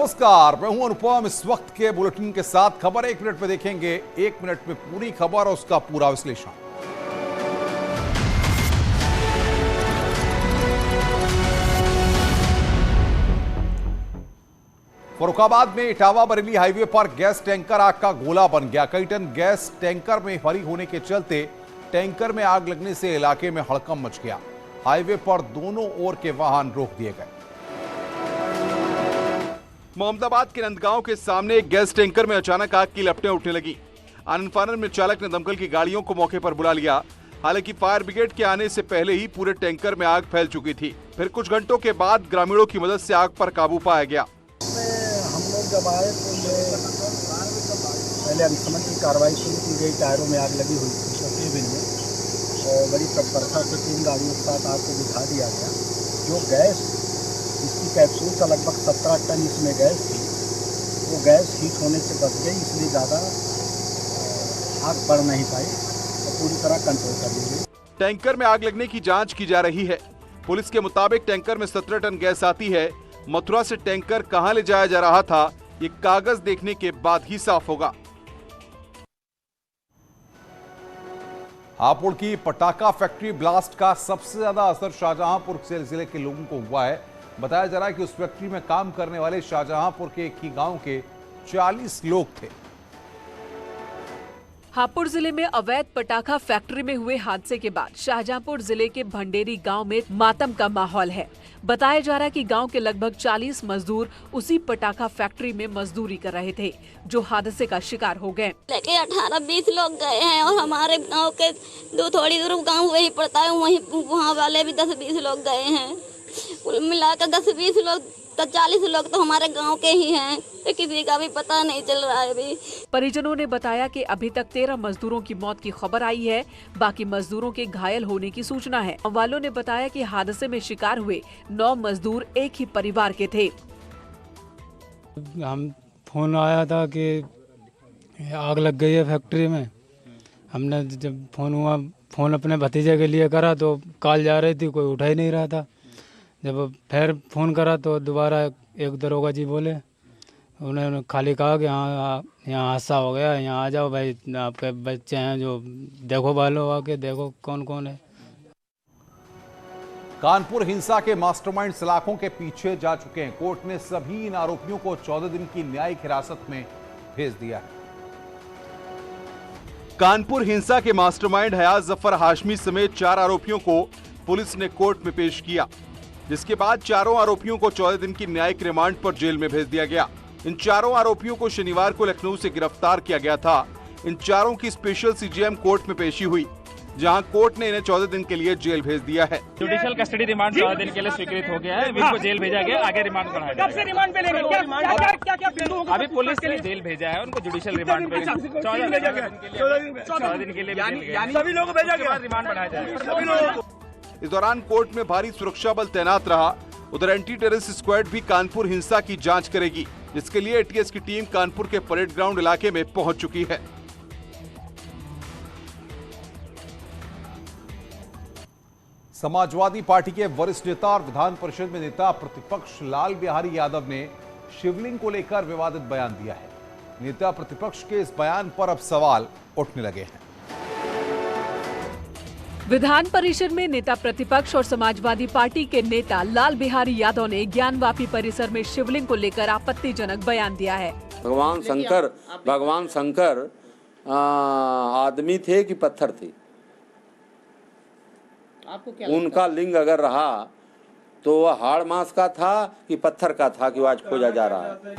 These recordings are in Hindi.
नमस्कार, मैं हूं अनुपम। इस वक्त के बुलेटिन के साथ खबर 1 मिनट में देखेंगे। 1 मिनट में पूरी खबर और उसका पूरा विश्लेषण। फर्रुखाबाद में इटावा बरेली हाईवे पर गैस टैंकर आग का गोला बन गया। कई टन गैस टैंकर में भरी होने के चलते टैंकर में आग लगने से इलाके में हड़कंप मच गया। हाईवे पर दोनों ओर के वाहन रोक दिए गए। मोहम्मदाबाद के नंदगांव के सामने एक गैस टैंकर में अचानक आग की लपटें उठने लगी। आनन फानन में चालक ने दमकल की गाड़ियों को मौके पर बुला लिया। हालांकि फायर ब्रिगेड के आने से पहले ही पूरे टैंकर में आग फैल चुकी थी। फिर कुछ घंटों के बाद ग्रामीणों की मदद से आग पर काबू पाया गया। हम लोग जब आए तो पहले अग्निशमन की कार्रवाई शुरू की गई। टायरों में आग लगी हुई थी केबिन में, और बड़ी तत्परता से 3 गाड़ियों के साथ आग को बुझा दिया गया। जो गैस इसकी कैप्सूल का लगभग 17 टन इसमें गैस थी, वो गैस हीट होने से बच गई, इसलिए ज़्यादा आग बढ़ नहीं पाई और पूरी तरह कंट्रोल कर ली गई। टैंकर में आग लगने की जांच की जा रही है। पुलिस के मुताबिक टैंकर में 17 टन गैस आती है। मथुरा से टैंकर कहां ले जाया जा रहा था, ये कागज देखने के बाद ही साफ होगा। हापुड़ की पटाखा फैक्ट्री ब्लास्ट का सबसे ज्यादा असर शाहजहांपुर जिले के लोगों को हुआ है। बताया जा रहा है कि उस फैक्ट्री में काम करने वाले शाहजहांपुर के एक ही गांव के 40 लोग थे। हापुड़ जिले में अवैध पटाखा फैक्ट्री में हुए हादसे के बाद शाहजहांपुर जिले के भंडेरी गांव में मातम का माहौल है। बताया जा रहा है कि गांव के लगभग 40 मजदूर उसी पटाखा फैक्ट्री में मजदूरी कर रहे थे, जो हादसे का शिकार हो गए। लेके 18-20 लोग गए हैं और हमारे गांव के थोड़ी दूर गांव वही पड़ता है, वहीं वहाँ वाले भी 10-20 लोग गए हैं। कुल मिलाकर 10-20 लोग तो 40 लोग तो हमारे गांव के ही हैं, तो किसी का भी पता नहीं चल रहा है अभी। परिजनों ने बताया कि अभी तक 13 मजदूरों की मौत की खबर आई है। बाकी मजदूरों के घायल होने की सूचना है। वालों ने बताया कि हादसे में शिकार हुए 9 मजदूर एक ही परिवार के थे। हम फोन आया था कि आग लग गई है फैक्ट्री में। हमने जब फोन अपने भतीजे के लिए करा तो कॉल जा रही थी, कोई उठा ही नहीं रहा था। जब फिर फ़ोन करा तो दोबारा एक दरोगा जी बोले, उन्होंने खाली कहा कि यहाँ हादसा हो गया, यहाँ आ जाओ भाई, आपके बच्चे हैं जो देखो, बालो आके देखो कौन कौन है। कानपुर हिंसा के मास्टरमाइंड सलाखों के पीछे जा चुके हैं। कोर्ट ने सभी इन आरोपियों को 14 दिन की न्यायिक हिरासत में भेज दिया है। कानपुर हिंसा के मास्टरमाइंड हयात जफर हाशमी समेत 4 आरोपियों को पुलिस ने कोर्ट में पेश किया, जिसके बाद चारों आरोपियों को 14 दिन की न्यायिक रिमांड पर जेल में भेज दिया गया। इन चारों आरोपियों को शनिवार को लखनऊ से गिरफ्तार किया गया था। इन चारों की स्पेशल सीजेएम कोर्ट में पेशी हुई, जहां कोर्ट ने इन्हें 14 दिन के लिए जेल भेज दिया है। जुडिशियल कस्टडी रिमांड 14 दिन के लिए स्वीकृत हो गया है। इनको जेल भेजा गया, आगे रिमांड बढ़ाया जाएगा। कब से रिमांड पे लेंगे? क्या अभी पुलिस ने जेल भेजा है, उनको जुडिशियल रिमांड पे 14 दिन के लिए सभी लोगों को भेजा गया, रिमांड बढ़ाया जाएगा। इस दौरान कोर्ट में भारी सुरक्षा बल तैनात रहा। उधर एंटी टेररिस्ट स्क्वाड भी कानपुर हिंसा की जांच करेगी, जिसके लिए एटीएस की टीम कानपुर के परेड ग्राउंड इलाके में पहुंच चुकी है। समाजवादी पार्टी के वरिष्ठ नेता और विधान परिषद में नेता प्रतिपक्ष लाल बिहारी यादव ने शिवलिंग को लेकर विवादित बयान दिया है। नेता प्रतिपक्ष के इस बयान पर अब सवाल उठने लगे हैं। विधान परिषद में नेता प्रतिपक्ष और समाजवादी पार्टी के नेता लाल बिहारी यादव ने ज्ञानवापी परिसर में शिवलिंग को लेकर आपत्तिजनक बयान दिया है। भगवान शंकर आदमी थे कि पत्थर थे? उनका लिंग अगर रहा तो वह हाड़ मांस का था कि पत्थर का था कि आज खोजा जा रहा है।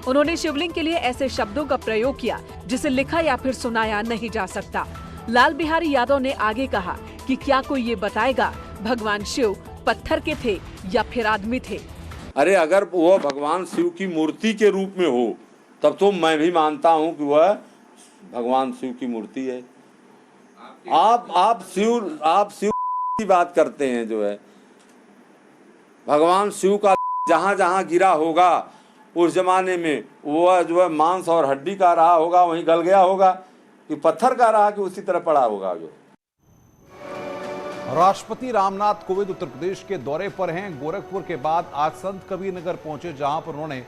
उन्होंने शिवलिंग के लिए ऐसे शब्दों का प्रयोग किया जिसे लिखा या फिर सुनाया नहीं जा सकता। लाल बिहारी यादव ने आगे कहा कि क्या कोई ये बताएगा भगवान शिव पत्थर के थे या फिर आदमी थे? अरे अगर वो भगवान शिव की मूर्ति के रूप में हो तब तो मैं भी मानता हूँ कि वह भगवान शिव की मूर्ति है। आप शिव की बात करते हैं, जो है भगवान शिव का जहाँ जहाँ गिरा होगा उस जमाने में वह जो है मांस और हड्डी का रहा होगा, वहीं गल गया होगा, कि पत्थर का रहा कि उसी तरह पड़ा होगा। जो राष्ट्रपति रामनाथ कोविंद उत्तर प्रदेश के दौरे पर हैं। गोरखपुर के बाद आज संत कबीर नगर पहुंचे, जहां पर उन्होंने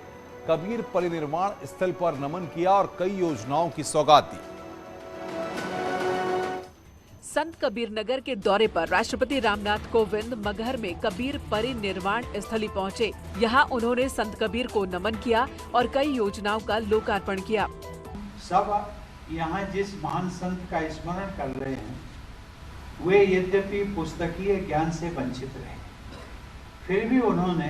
कबीर परिनिर्वाण स्थल पर नमन किया और कई योजनाओं की सौगात दी। संत कबीर नगर के दौरे पर राष्ट्रपति रामनाथ कोविंद मगहर में कबीर परिनिर्वाण स्थली पहुंचे। यहां उन्होंने संत कबीर को नमन किया और कई योजनाओं का लोकार्पण किया। सब यहाँ जिस महान संत का स्मरण कर रहे हैं वे यद्यपि पुस्तकीय ज्ञान से वंचित रहे, फिर भी उन्होंने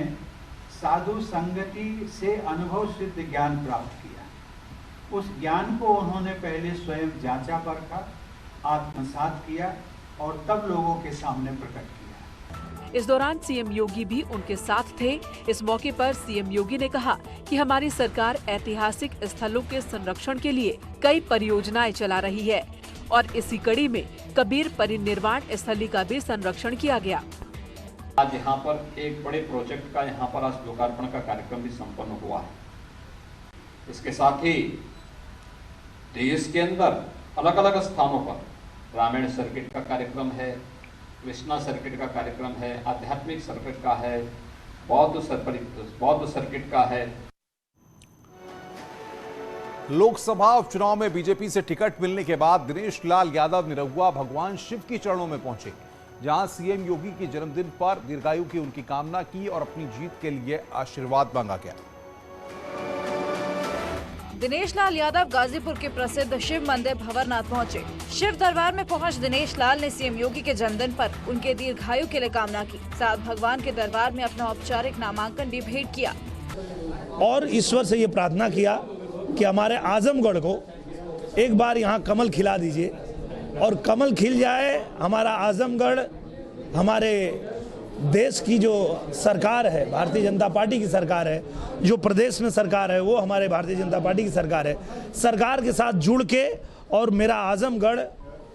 साधु संगति से अनुभव सिद्ध ज्ञान प्राप्त किया। उस ज्ञान को उन्होंने पहले स्वयं जांचा परखा, आत्मसात किया और तब लोगों के सामने प्रकट किया। इस दौरान सीएम योगी भी उनके साथ थे। इस मौके पर सीएम योगी ने कहा कि हमारी सरकार ऐतिहासिक स्थलों के संरक्षण के लिए कई परियोजनाएं चला रही है और इसी कड़ी में कबीर परिनिर्वाण स्थली का भी संरक्षण किया गया। आज यहाँ पर एक बड़े प्रोजेक्ट का यहाँ पर आज लोकार्पण का कार्यक्रम भी संपन्न हुआ है। इसके साथ ही देश के अंदर अलग अलग स्थानों पर ग्रामीण सर्किट का कार्यक्रम है, कृष्णा सर्किट का कार्यक्रम है, आध्यात्मिक सर्किट का है, बौद्ध सर्किट का है। लोकसभा उपचुनाव में बीजेपी से टिकट मिलने के बाद दिनेश लाल यादव निरहुआ भगवान शिव की चरणों में पहुंचे, जहां सीएम योगी के जन्मदिन पर दीर्घायु की उनकी कामना की और अपनी जीत के लिए आशीर्वाद मांगा गया। दिनेश लाल यादव गाजीपुर के प्रसिद्ध शिव मंदिर भंवरनाथ पहुंचे। शिव दरबार में पहुंच दिनेश लाल ने सीएम योगी के जन्मदिन पर उनके दीर्घायु के लिए कामना की। साथ भगवान के दरबार में अपना औपचारिक नामांकन भी भेंट किया और ईश्वर से ये प्रार्थना किया कि हमारे आजमगढ़ को एक बार यहाँ कमल खिला दीजिए और कमल खिल जाए। हमारा आजमगढ़ हमारे देश की जो सरकार है, भारतीय जनता पार्टी की सरकार है, जो प्रदेश में सरकार है वो हमारे भारतीय जनता पार्टी की सरकार है। सरकार के साथ जुड़ के और मेरा आजमगढ़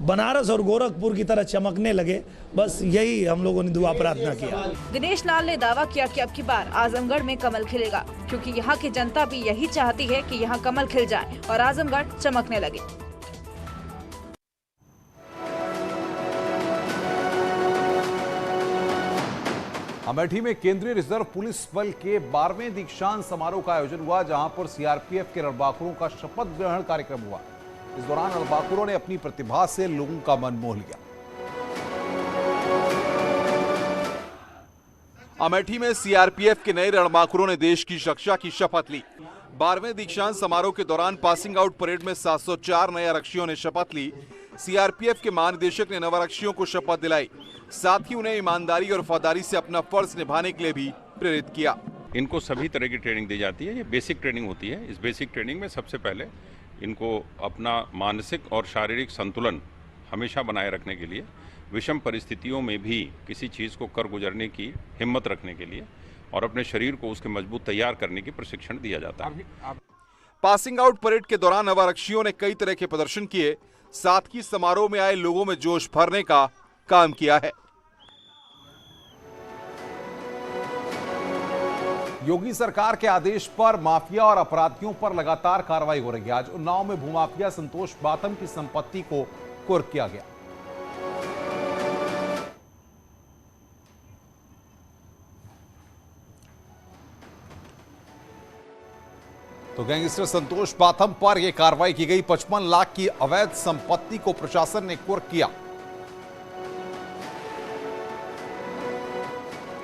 बनारस और गोरखपुर की तरह चमकने लगे, बस यही हम लोगों ने दुआ प्रार्थना किया। दिनेश लाल ने दावा किया कि अब की बार आजमगढ़ में कमल खिलेगा, क्योंकि यहाँ की जनता भी यही चाहती है कि यहाँ कमल खिल जाए और आजमगढ़ चमकने लगे। अमेठी में केंद्रीय रिजर्व पुलिस बल के 12वें दीक्षांत समारोह का आयोजन हुआ, जहां पर सीआरपीएफ के रणबांकुरों का शपथ ग्रहण कार्यक्रम हुआ। इस दौरान रणबांकुरों ने अपनी प्रतिभा से लोगों का मन मोह लिया। अमेठी में सीआरपीएफ के नए रणबांकुरों ने देश की रक्षा की शपथ ली। 12वें दीक्षांत समारोह के दौरान पासिंग आउट परेड में 704 नए आरक्षियों ने शपथ ली। सीआरपीएफ के महानिदेशक ने नवारक्षियों को शपथ दिलाई, साथ ही उन्हें ईमानदारी और वफादारी से अपना फर्ज निभाने के लिए भी प्रेरित किया। इनको सभी तरह की ट्रेनिंग दी जाती है। ये बेसिक ट्रेनिंग होती है। इस बेसिक ट्रेनिंग में सबसे पहले इनको अपना मानसिक और शारीरिक संतुलन हमेशा बनाए रखने के लिए, विषम परिस्थितियों में भी किसी चीज़ को कर गुजरने की हिम्मत रखने के लिए और अपने शरीर को उसके मजबूत तैयार करने की प्रशिक्षण दिया जाता है। पासिंग आउट परेड के दौरान नवारक्षियों ने कई तरह के प्रदर्शन किए, साथ ही समारोह में आए लोगों में जोश भरने का काम किया है। योगी सरकार के आदेश पर माफिया और अपराधियों पर लगातार कार्रवाई हो रही है। आज उन्नाव में भूमाफिया संतोष बाथम की संपत्ति को कुर्क किया गया। तो गैंगस्टर संतोष बाथम पर यह कार्रवाई की गई। 55 लाख की अवैध संपत्ति को प्रशासन ने कुर्क किया।